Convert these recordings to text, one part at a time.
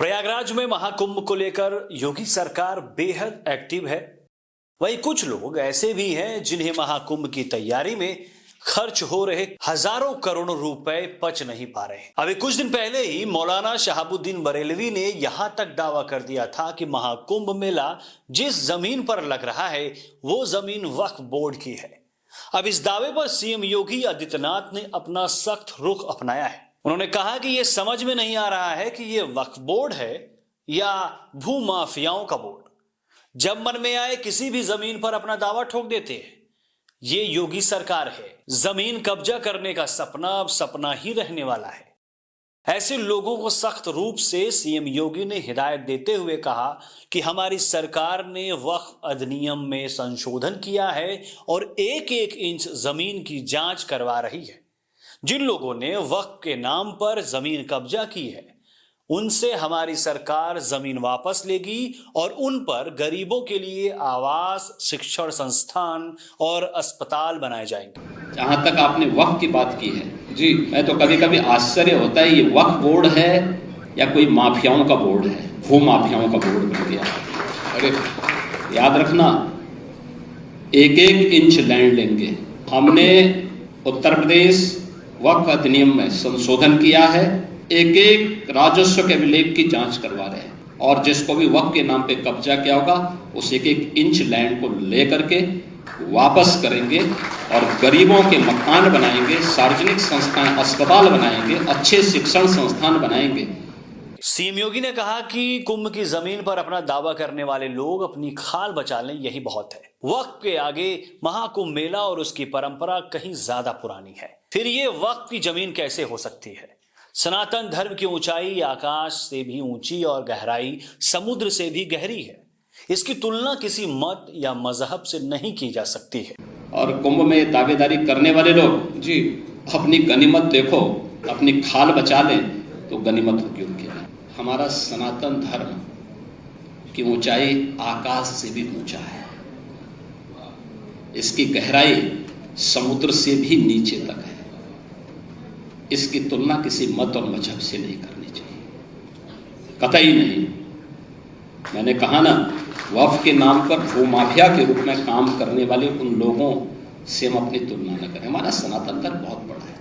प्रयागराज में महाकुंभ को लेकर योगी सरकार बेहद एक्टिव है। वहीं कुछ लोग ऐसे भी हैं जिन्हें महाकुंभ की तैयारी में खर्च हो रहे हजारों करोड़ों रुपए पच नहीं पा रहे। अभी कुछ दिन पहले ही मौलाना शहाबुद्दीन बरेलवी ने यहां तक दावा कर दिया था कि महाकुंभ मेला जिस जमीन पर लग रहा है वो जमीन वक्फ बोर्ड की है। अब इस दावे पर सीएम योगी आदित्यनाथ ने अपना सख्त रुख अपनाया है। उन्होंने कहा कि यह समझ में नहीं आ रहा है कि यह वक्फ बोर्ड है या भू माफियाओं का बोर्ड। जब मन में आए किसी भी जमीन पर अपना दावा ठोक देते हैं। ये योगी सरकार है। जमीन कब्जा करने का सपना अब सपना ही रहने वाला है। ऐसे लोगों को सख्त रूप से सीएम योगी ने हिदायत देते हुए कहा कि हमारी सरकार ने वक्फ अधिनियम में संशोधन किया है और एक एक इंच जमीन की जांच करवा रही है। जिन लोगों ने वक्फ के नाम पर जमीन कब्जा की है उनसे हमारी सरकार जमीन वापस लेगी और उन पर गरीबों के लिए आवास, शिक्षण संस्थान और अस्पताल बनाए जाएंगे। जहां तक आपने वक्फ की बात की है जी, मैं तो कभी कभी आश्चर्य होता है ये वक्फ बोर्ड है या कोई माफियाओं का बोर्ड है, भू माफियाओं का बोर्ड बन गया। अरे याद रखना, एक एक इंच लैंड लेंगे। हमने उत्तर प्रदेश वक्फ अधिनियम में संशोधन किया है, एक एक राजस्व के अभिलेख की जांच करवा रहे हैं और जिसको भी वक्फ के नाम पे कब्जा किया होगा उस एक एक इंच लैंड को लेकर के वापस करेंगे और गरीबों के मकान बनाएंगे, सार्वजनिक संस्थान, अस्पताल बनाएंगे, अच्छे शिक्षण संस्थान बनाएंगे। सीएम योगी ने कहा कि कुंभ की जमीन पर अपना दावा करने वाले लोग अपनी खाल बचा लें, यही बहुत है। वक्फ के आगे महाकुंभ मेला और उसकी परंपरा कहीं ज्यादा पुरानी है। फिर ये वक्फ की जमीन कैसे हो सकती है? सनातन धर्म की ऊंचाई आकाश से भी ऊंची और गहराई समुद्र से भी गहरी है। इसकी तुलना किसी मत या मजहब से नहीं की जा सकती है। और कुंभ में दावेदारी करने वाले लोग जी अपनी गनीमत देखो, अपनी खाल बचा लें तो गनीमत होगी उनके लिए। हमारा सनातन धर्म की ऊंचाई आकाश से भी ऊंचा है, इसकी गहराई समुद्र से भी नीचे तक है। इसकी तुलना किसी मत और मजहब से नहीं करनी चाहिए, कतई नहीं। मैंने कहा ना, वक्फ के नाम पर भूमाफिया के रूप में काम करने वाले उन लोगों से हम अपनी तुलना न करें। हमारा सनातन धर्म बहुत बड़ा है।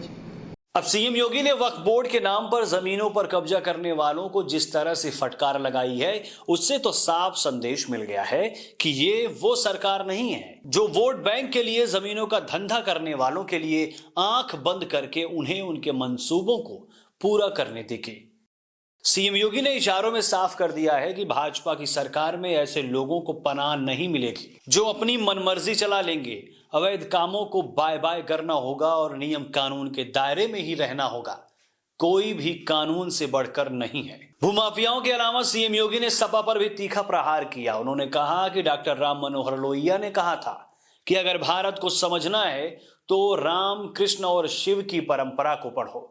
अब सीएम योगी ने वक्फ बोर्ड के नाम पर जमीनों पर कब्जा करने वालों को जिस तरह से फटकार लगाई है उससे तो साफ संदेश मिल गया है कि ये वो सरकार नहीं है जो वोट बैंक के लिए जमीनों का धंधा करने वालों के लिए आंख बंद करके उन्हें उनके मंसूबों को पूरा करने देगी। सीएम योगी ने इशारों में साफ कर दिया है कि भाजपा की सरकार में ऐसे लोगों को पनाह नहीं मिलेगी जो अपनी मनमर्जी चला लेंगे। अवैध कामों को बाय बाय करना होगा और नियम कानून के दायरे में ही रहना होगा। कोई भी कानून से बढ़कर नहीं है। भूमाफियाओं के अलावा सीएम योगी ने सपा पर भी तीखा प्रहार किया। उन्होंने कहा कि डॉक्टर राम मनोहर लोहिया ने कहा था कि अगर भारत को समझना है तो राम, कृष्ण और शिव की परंपरा को पढ़ो।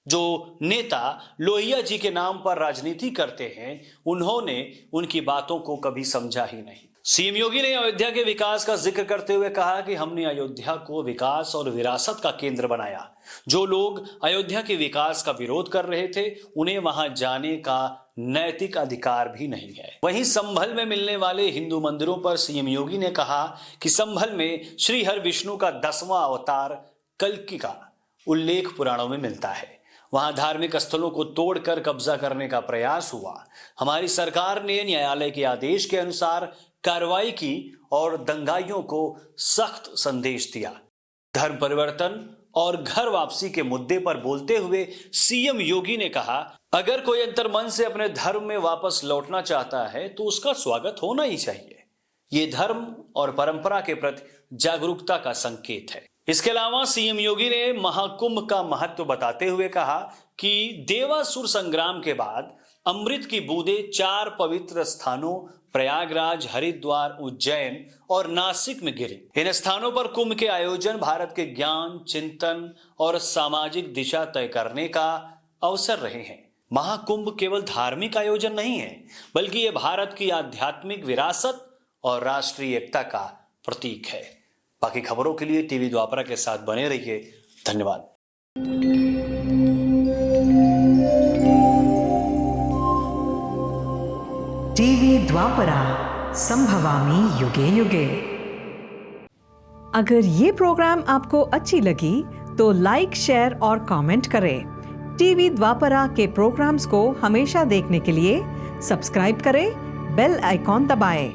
जो नेता लोहिया जी के नाम पर राजनीति करते हैं उन्होंने उनकी बातों को कभी समझा ही नहीं। सीएम योगी ने अयोध्या के विकास का जिक्र करते हुए कहा कि हमने अयोध्या को विकास और विरासत का केंद्र बनाया। जो लोग अयोध्या के विकास का विरोध कर रहे थे उन्हें वहां जाने का नैतिक अधिकार भी नहीं है। वहीं संभल में मिलने वाले हिंदू मंदिरों पर सीएम योगी ने कहा कि संभल में श्री हर विष्णु का 10वां अवतार कल्कि का उल्लेख पुराणों में मिलता है। वहां धार्मिक स्थलों को तोड़कर कब्जा करने का प्रयास हुआ। हमारी सरकार ने न्यायालय के आदेश के अनुसार कार्रवाई की और दंगाइयों को सख्त संदेश दिया। धर्म परिवर्तन और घर वापसी के मुद्दे पर बोलते हुए सीएम योगी ने कहा, अगर कोई अंतर्मन से अपने धर्म में वापस लौटना चाहता है तो उसका स्वागत होना ही चाहिए। ये धर्म और परंपरा के प्रति जागरूकता का संकेत है। इसके अलावा सीएम योगी ने महाकुंभ का महत्व बताते हुए कहा कि देवासुर संग्राम के बाद अमृत की बूंदें 4 पवित्र स्थानों प्रयागराज, हरिद्वार, उज्जैन और नासिक में गिरी। इन स्थानों पर कुंभ के आयोजन भारत के ज्ञान, चिंतन और सामाजिक दिशा तय करने का अवसर रहे हैं। महाकुंभ केवल धार्मिक आयोजन नहीं है बल्कि ये भारत की आध्यात्मिक विरासत और राष्ट्रीय एकता का प्रतीक है। बाकी खबरों के लिए टीवी द्वापरा के साथ बने रहिए। धन्यवाद। टीवी द्वापरा संभवामि युगे युगे। अगर ये प्रोग्राम आपको अच्छी लगी तो लाइक, शेयर और कमेंट करें। टीवी द्वापरा के प्रोग्राम्स को हमेशा देखने के लिए सब्सक्राइब करें, बेल आइकॉन दबाएं।